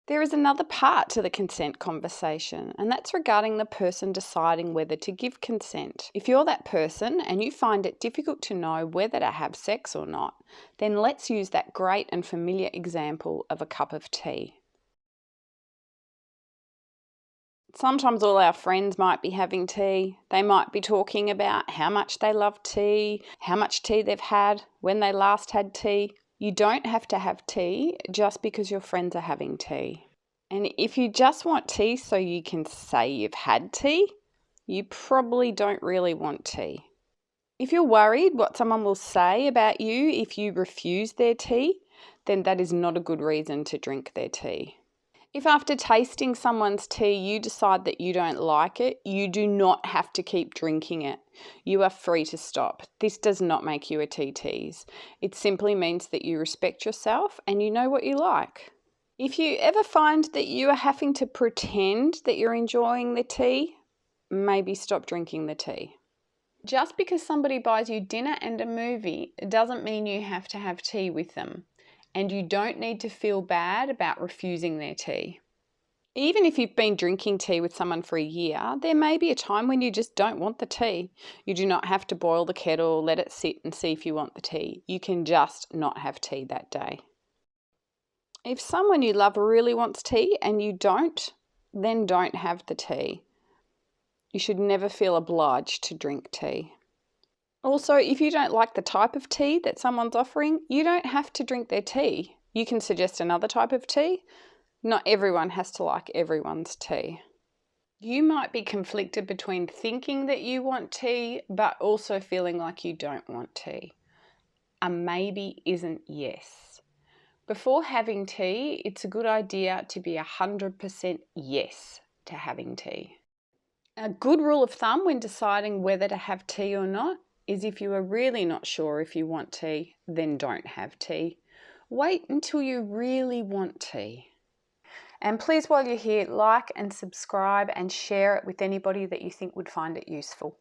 There is another part to the consent conversation, and that's regarding the person deciding whether to give consent. If you're that person and you find it difficult to know whether to have sex or not, then let's use that great and familiar example of a cup of tea. Sometimes all our friends might be having tea. They might be talking about how much they love tea, how much tea they've had, when they last had tea. You don't have to have tea just because your friends are having tea. And if you just want tea so you can say you've had tea, you probably don't really want tea. If you're worried what someone will say about you if you refuse their tea, then that is not a good reason to drink their tea. If after tasting someone's tea you decide that you don't like it, you do not have to keep drinking it. You are free to stop. This does not make you a tea tease. It simply means that you respect yourself and you know what you like. If you ever find that you are having to pretend that you're enjoying the tea, maybe stop drinking the tea. Just because somebody buys you dinner and a movie doesn't mean you have to have tea with them. And you don't need to feel bad about refusing their tea. Even if you've been drinking tea with someone for a year, there may be a time when you just don't want the tea. You do not have to boil the kettle, let it sit and see if you want the tea. You can just not have tea that day. If someone you love really wants tea and you don't, then don't have the tea. You should never feel obliged to drink tea. Also, if you don't like the type of tea that someone's offering, you don't have to drink their tea. You can suggest another type of tea. Not everyone has to like everyone's tea. You might be conflicted between thinking that you want tea, but also feeling like you don't want tea. A maybe isn't yes. Before having tea, it's a good idea to be 100% yes to having tea. A good rule of thumb when deciding whether to have tea or not is if you are really not sure if you want tea, then don't have tea. Wait until you really want tea. And please, while you're here, like and subscribe and share it with anybody that you think would find it useful.